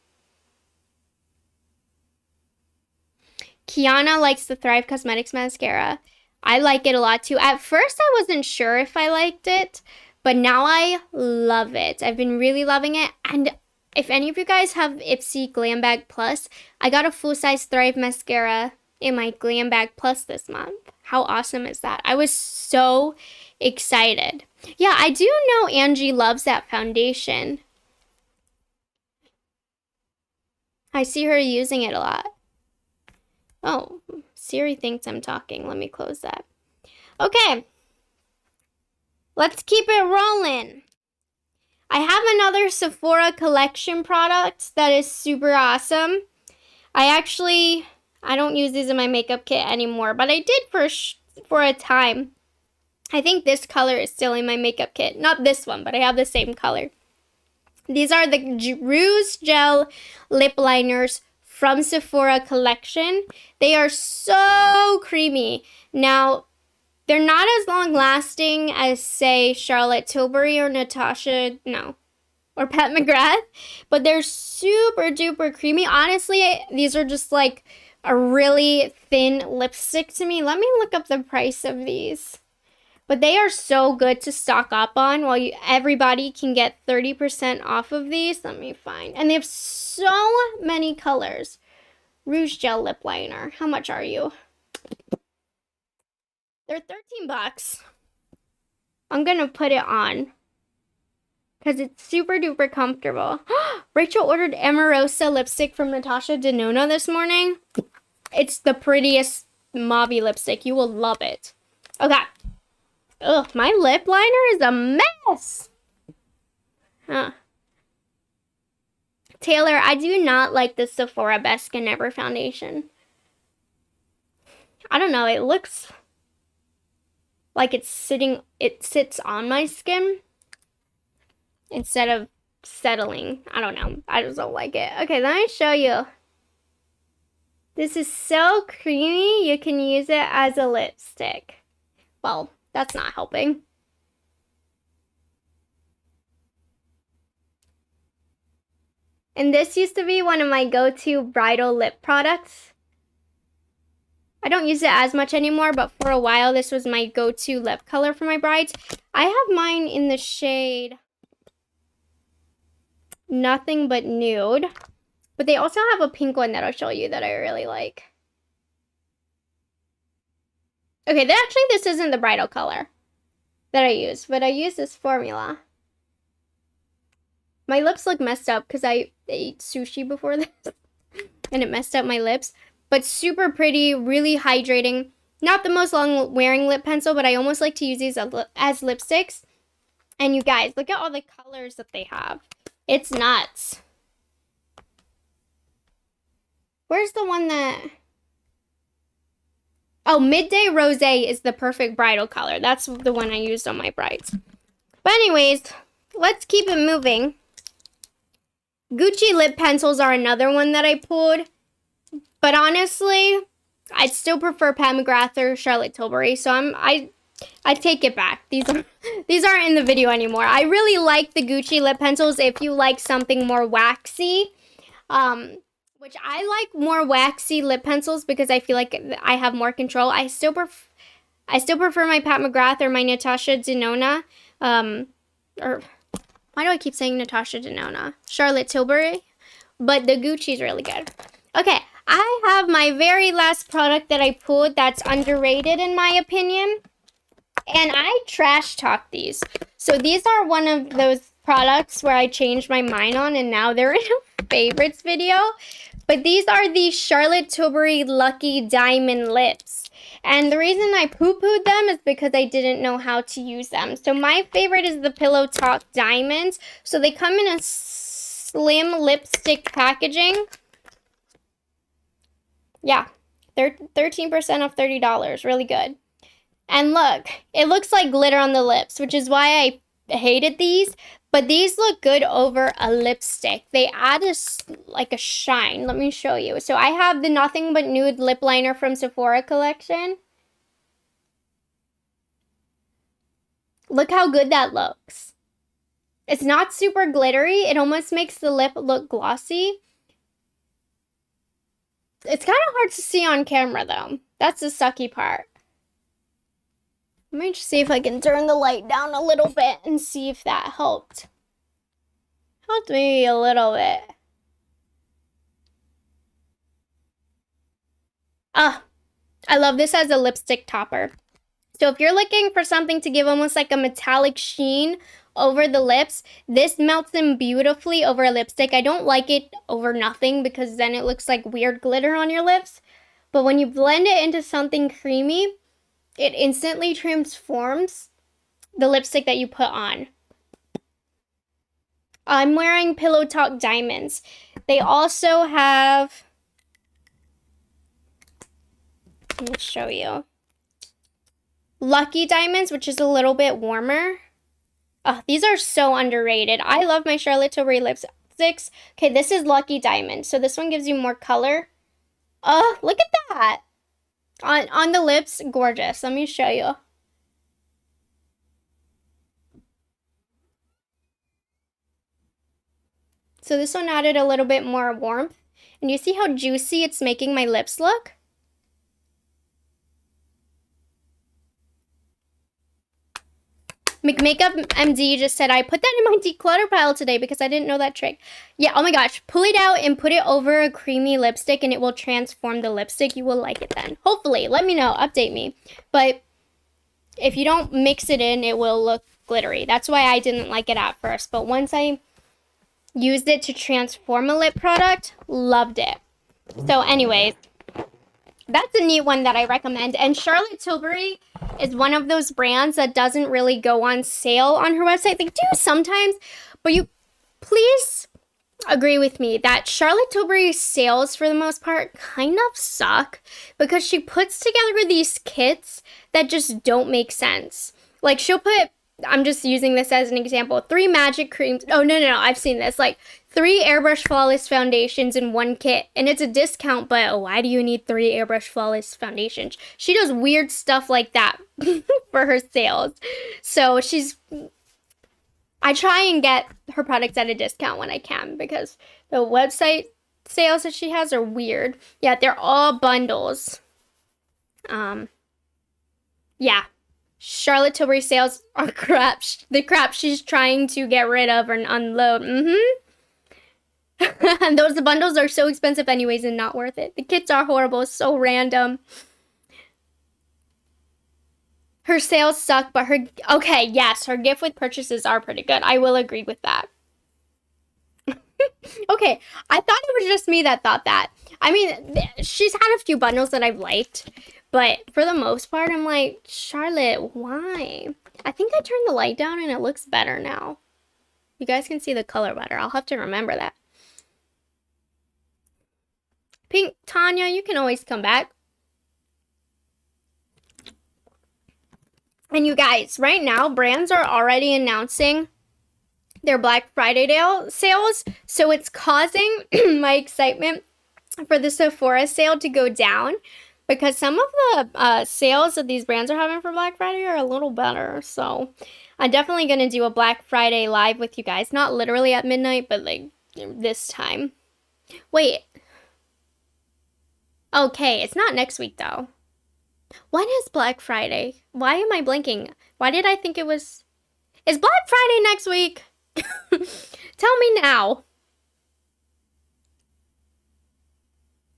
Kiana likes the Thrive Cosmetics mascara. I like it a lot too. At first, I wasn't sure if I liked it, but now I love it. I've been really loving it. And if any of you guys have Ipsy Glam Bag Plus, I got a full-size Thrive mascara in my Glam Bag Plus this month. How awesome is that? I was so excited. Yeah, I do know Angie loves that foundation. I see her using it a lot. Oh, Siri thinks I'm talking. Let me close that. Okay. Let's keep it rolling. I have another Sephora collection product that is super awesome. I don't use these in my makeup kit anymore, but I did for a time. I think this color is still in my makeup kit. Not this one, but I have the same color. These are the Rouge Gel Lip Liners from Sephora collection. They are so creamy. Now, they're not as long lasting as, say, Charlotte Tilbury or Natasha, or Pat McGrath, but they're super duper creamy. Honestly, these are just like a really thin lipstick to me. Let me look up the price of these. But they are so good to stock up on while everybody can get 30% off of these. Let me find. And they have so many colors. Rouge Gel Lip Liner. How much are you? They're $13. I'm going to put it on because it's super duper comfortable. Rachel ordered Amorosa lipstick from Natasha Denona this morning. It's the prettiest mauvey lipstick. You will love it. Okay. Ugh, my lip liner is a mess. Taylor, I do not like the Sephora Best Skin Ever foundation. I don't know, it looks like it sits on my skin instead of settling. I don't know. I just don't like it. Okay, let me show you. This is so creamy, you can use it as a lipstick. Well, that's not helping. And this used to be one of my go-to bridal lip products. I don't use it as much anymore, but for a while this was my go-to lip color for my brides. I have mine in the shade Nothing But Nude. But they also have a pink one that I'll show you that I really like. Okay, this isn't the bridal color that I use, but I use this formula. My lips look messed up because I ate sushi before this and it messed up my lips. But super pretty, really hydrating. Not the most long wearing lip pencil, but I almost like to use these as lipsticks. And you guys, look at all the colors that they have. It's nuts. Where's the one that... Oh, Midday Rosé is the perfect bridal color. That's the one I used on my brides. But anyways, let's keep it moving. Gucci lip pencils are another one that I pulled. But honestly, I'd still prefer Pat McGrath or Charlotte Tilbury. So I take it back. These aren't in the video anymore. I really like the Gucci lip pencils if you like something more waxy. Which I like more waxy lip pencils because I feel like I have more control. I still prefer my Pat McGrath or my Natasha Denona. Or why do I keep saying Natasha Denona? Charlotte Tilbury. But the Gucci's really good. Okay, I have my very last product that I pulled that's underrated in my opinion. And I trash talk these. So these are one of those products where I changed my mind on and now they're in a favorites video. But these are the Charlotte Tilbury Lucky Diamond Lips. And the reason I poo-pooed them is because I didn't know how to use them. So my favorite is the Pillow Talk Diamonds. So they come in a slim lipstick packaging. Yeah, they're 13% off $30. Really good. And look, it looks like glitter on the lips, which is why I hated these. But these look good over a lipstick. They add like a shine. Let me show you. So I have the Nothing But Nude lip liner from Sephora collection. Look how good that looks. It's not super glittery. It almost makes the lip look glossy. It's kind of hard to see on camera though. That's the sucky part. Let me just see if I can turn the light down a little bit and see if that helped. Helped me a little bit. I love this as a lipstick topper. So if you're looking for something to give almost like a metallic sheen over the lips, this melts in beautifully over a lipstick. I don't like it over nothing because then it looks like weird glitter on your lips. But when you blend it into something creamy, it instantly transforms the lipstick that you put on. I'm wearing Pillow Talk Diamonds. They also have, let me show you, Lucky Diamonds, which is a little bit warmer. Oh, these are so underrated. I love my Charlotte Tilbury lipsticks. Okay, this is Lucky Diamond. So this one gives you more color. Oh, look at that. On the lips, gorgeous. Let me show you. So this one added a little bit more warmth. And you see how juicy it's making my lips look? Makeup MD just said, I put that in my declutter pile today because I didn't know that trick. Yeah, oh my gosh. Pull it out and put it over a creamy lipstick and it will transform the lipstick. You will like it then. Hopefully. Let me know. Update me. But if you don't mix it in, it will look glittery. That's why I didn't like it at first. But once I used it to transform a lip product, loved it. So anyways, that's a neat one that I recommend. And Charlotte Tilbury is one of those brands that doesn't really go on sale on her website. They do sometimes, but you please agree with me that Charlotte Tilbury's sales for the most part kind of suck because she puts together these kits that just don't make sense. Like she'll put, I'm just using this as an example, 3 magic creams. Oh, no, I've seen this. Like 3 Airbrush Flawless foundations in one kit. And it's a discount, but why do you need 3 Airbrush Flawless foundations? She does weird stuff like that for her sales. So I try and get her products at a discount when I can because the website sales that she has are weird. Yeah, they're all bundles. Yeah. Charlotte Tilbury sales are crap. The crap she's trying to get rid of and unload. And those bundles are so expensive anyways and not worth it. The kits are horrible. So random. Her sales suck, but okay, yes, her gift with purchases are pretty good. I will agree with that. Okay, I thought it was just me that thought that. I mean, she's had a few bundles that I've liked. But for the most part, I'm like, Charlotte, why? I think I turned the light down and it looks better now. You guys can see the color better. I'll have to remember that. Pink Tanya, you can always come back. And you guys, right now, brands are already announcing their Black Friday sales. So it's causing my excitement for the Sephora sale to go down because some of the sales that these brands are having for Black Friday are a little better. So I'm definitely going to do a Black Friday live with you guys. Not literally at midnight, but like this time. Wait. Okay, it's not next week though. When is Black Friday? Why am I blinking? Why did I think it was... Is Black Friday next week? Tell me now.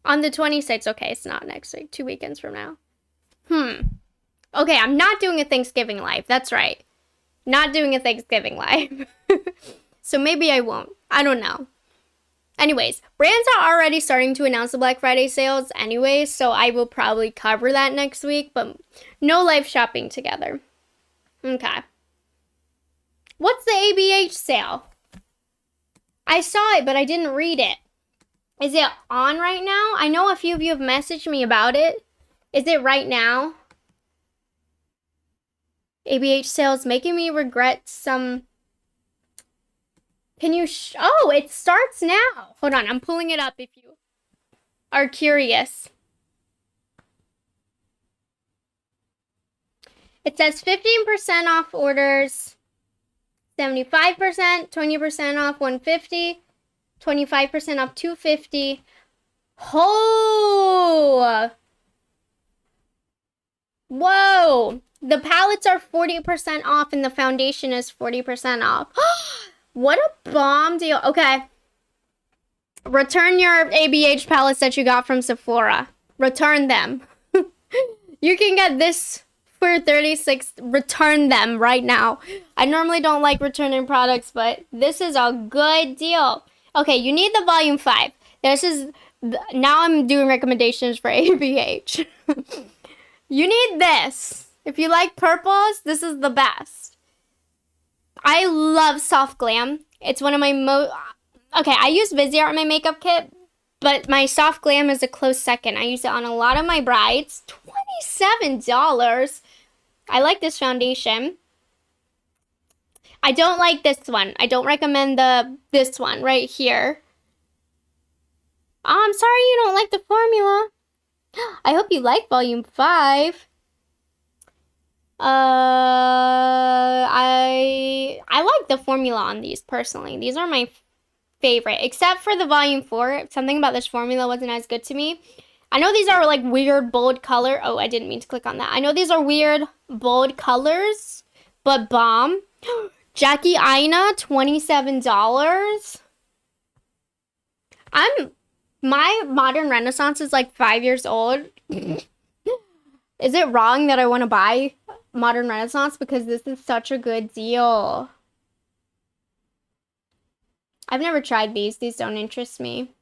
On the 26th. Okay, it's not next week. 2 weekends from now. Okay, I'm not doing a Thanksgiving live. That's right. Not doing a Thanksgiving live. So maybe I won't. I don't know. Anyways, brands are already starting to announce the Black Friday sales anyway, so I will probably cover that next week, but no live shopping together. Okay. What's the ABH sale? I saw it, but I didn't read it. Is it on right now? I know a few of you have messaged me about it. Is it right now? ABH sales making me regret some... Can you... Oh, it starts now. Hold on, I'm pulling it up if you are curious. It says 15% off orders, 75%, 20% off 150, 25% off 250. Oh! Whoa! The palettes are 40% off and the foundation is 40% off. What a bomb deal. Okay. Return your ABH palettes that you got from Sephora. Return them. You can get this for $36. Return them right now. I normally don't like returning products, but this is a good deal. Okay, you need the volume 5. This is... Now I'm doing recommendations for ABH. You need this. If you like purples, this is the best. I love Soft Glam. It's one of my most... Okay, I use Viseart in my makeup kit, but my Soft Glam is a close second. I use it on a lot of my brides. $27. I like this foundation. I don't like this one. I don't recommend this one right here. Oh, I'm sorry you don't like the formula. I hope you like volume 5. I like the formula on these personally. These are my favorite, except for the volume 4. Something about this formula wasn't as good to me. I know these are like weird bold color. Oh, I didn't mean to click on that. I know these are weird bold colors, but bomb. Jackie Aina, $27. My Modern Renaissance is like 5 years old. Is it wrong that I want to buy Modern Renaissance because this is such a good deal? I've never tried these. These don't interest me.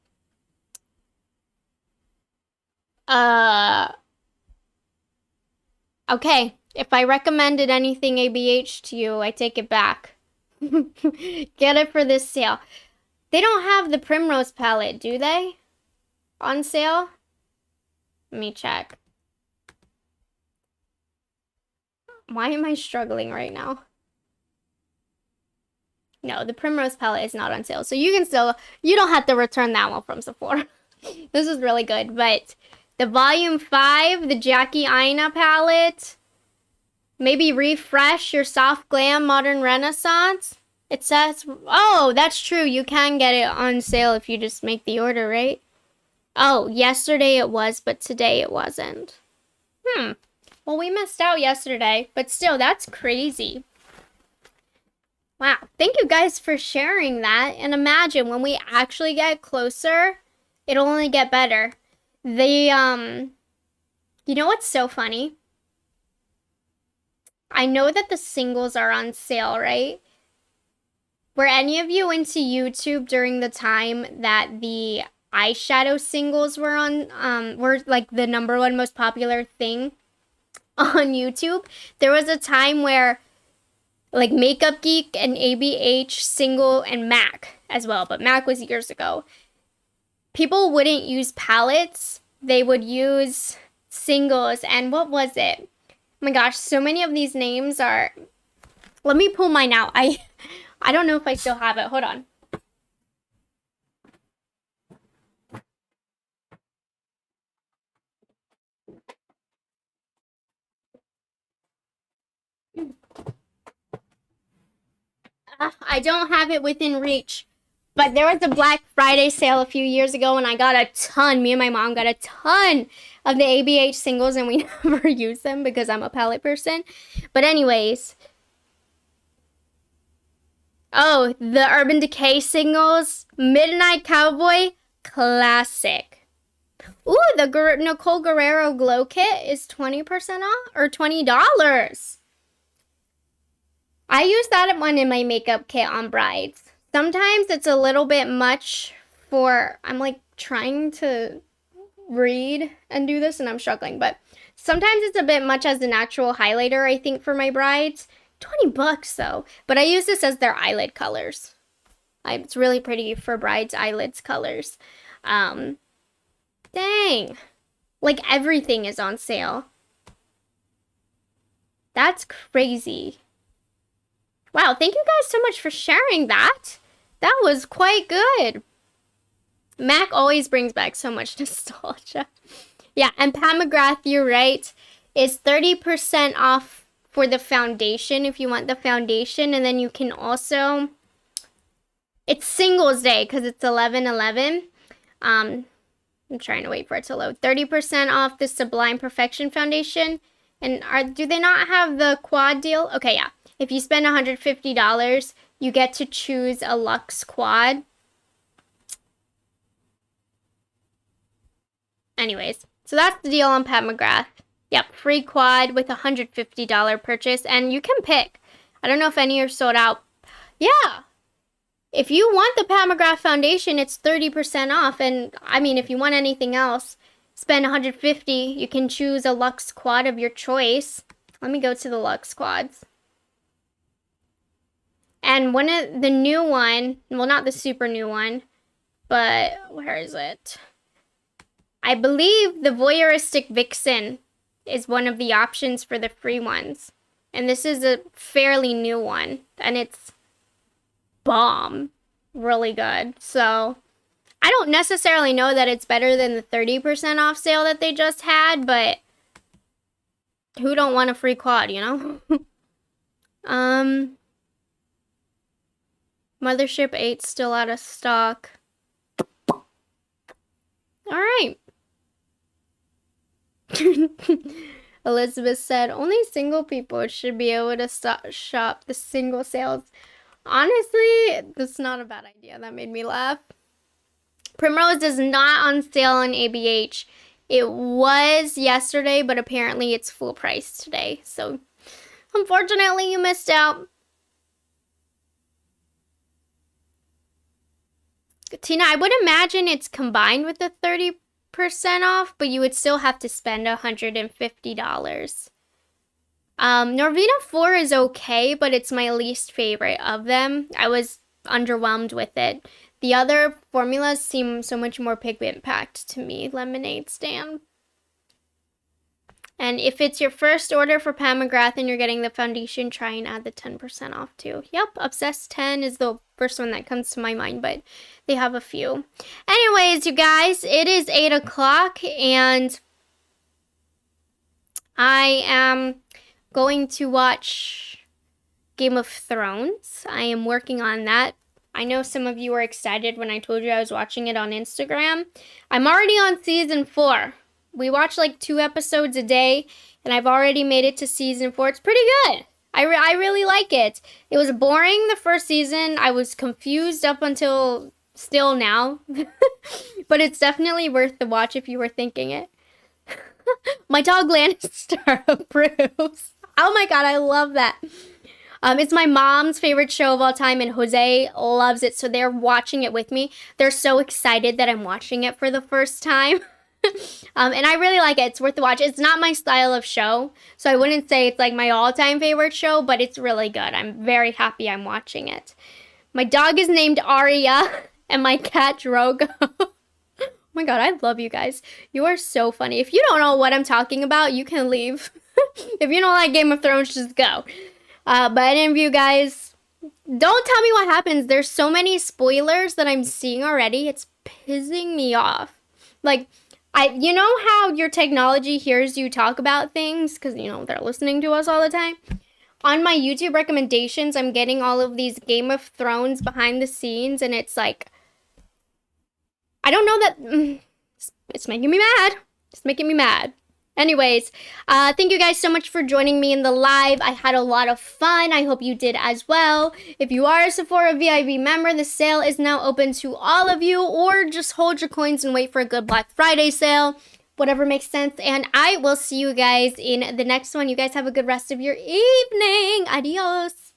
Okay. If I recommended anything ABH to you, I take it back. Get it for this sale. They don't have the Primrose palette, do they? On sale? Let me check. Why am I struggling right now? No, the Primrose palette is not on sale. So you can still, you don't have to return that one from Sephora. This is really good. But the volume 5, the Jackie Aina palette, maybe refresh your Soft Glam Modern Renaissance. It says, oh, that's true. You can get it on sale if you just make the order, right? Oh, yesterday it was, but today it wasn't. Well, we missed out yesterday, but still, that's crazy. Wow. Thank you guys for sharing that. And imagine when we actually get closer, it'll only get better. You know what's so funny? I know that the singles are on sale, right? Were any of you into YouTube during the time that the eyeshadow singles were on, were like the #1 most popular thing on YouTube? There was a time where like Makeup Geek and ABH single and MAC as well, but MAC was years ago. People wouldn't use palettes. They would use singles. And what was it? Oh my gosh, so many of these names are... Let me pull mine out. I don't know if I still have it. Hold on. I don't have it within reach. But there was a Black Friday sale a few years ago, and I got a ton. Me and my mom got a ton of the ABH singles, and we never use them because I'm a palette person. But anyways. Oh, the Urban Decay singles. Midnight Cowboy. Classic. Ooh, the Nicole Guerrero Glow Kit is 20% off? Or $20. I use that one in my makeup kit on brides. Sometimes it's a little bit much for, I'm like trying to read and do this and I'm struggling, but sometimes it's a bit much as an actual highlighter, I think, for my brides. $20 though, but I use this as their eyelid colors. It's really pretty for brides' eyelids colors. Dang, like everything is on sale. That's crazy. Wow, thank you guys so much for sharing that. That was quite good. MAC always brings back so much nostalgia. Yeah, and Pat McGrath, you're right, is 30% off for the foundation if you want the foundation. And then you can also, it's Singles Day because it's 11/11. I'm trying to wait for it to load. 30% off the Sublime Perfection foundation. And do they not have the quad deal? Okay, yeah. If you spend $150, you get to choose a Luxe Quad. Anyways, so that's the deal on Pat McGrath. Yep, free quad with a $150 purchase, and you can pick. I don't know if any are sold out. Yeah. If you want the Pat McGrath foundation, it's 30% off. And I mean, if you want anything else, spend $150. You can choose a Luxe Quad of your choice. Let me go to the Luxe Quads. And one of the new one, well, not the super new one, but where is it? I believe the Voyeuristic Vixen is one of the options for the free ones. And this is a fairly new one. And it's bomb. Really good. So I don't necessarily know that it's better than the 30% off sale that they just had, but who don't want a free quad, you know? Mothership 8 still out of stock. All right. Elizabeth said, only single people should be able to shop the single sales. Honestly, that's not a bad idea. That made me laugh. Primrose is not on sale on ABH. It was yesterday, but apparently it's full price today. So, unfortunately, you missed out. Tina, I would imagine it's combined with the 30% off, but you would still have to spend $150. Norvina 4 is okay, but it's my least favorite of them. I was underwhelmed with it. The other formulas seem so much more pigment packed to me. Lemonade stand. And if it's your first order for Pat McGrath and you're getting the foundation, try and add the 10% off too. Yep, Obsessed 10 is the first one that comes to my mind, but they have a few. Anyways, you guys, it is 8 o'clock and I am going to watch Game of Thrones. I am working on that. I know some of you were excited when I told you I was watching it on Instagram. I'm already on season 4. We watch like 2 episodes a day, and I've already made it to season 4. It's pretty good. I really like it. It was boring the first season. I was confused up until still now. But it's definitely worth the watch if you were thinking it. My dog Lannister approves. Oh my god, I love that. It's my mom's favorite show of all time, and Jose loves it, so they're watching it with me. They're so excited that I'm watching it for the first time. And I really like it. It's worth the watch. It's not my style of show, so I wouldn't say it's like my all-time favorite show, but it's really good. I'm very happy I'm watching it. My dog is named Arya, and my cat Drogo. Oh my god, I love you guys. You are so funny. If you don't know what I'm talking about, you can leave. If you don't like Game of Thrones, just go. But any of you guys Don't tell me what happens. There's so many spoilers that I'm seeing already. It's pissing me off. Like, you know how your technology hears you talk about things because, you know, they're listening to us all the time? On my YouTube recommendations, I'm getting all of these Game of Thrones behind the scenes, and it's like, I don't know that, it's making me mad. It's making me mad. Anyways, thank you guys so much for joining me in the live. I had a lot of fun. I hope you did as well. If you are a Sephora VIP member, the sale is now open to all of you, or just hold your coins and wait for a good Black Friday sale. Whatever makes sense. And I will see you guys in the next one. You guys have a good rest of your evening. Adios.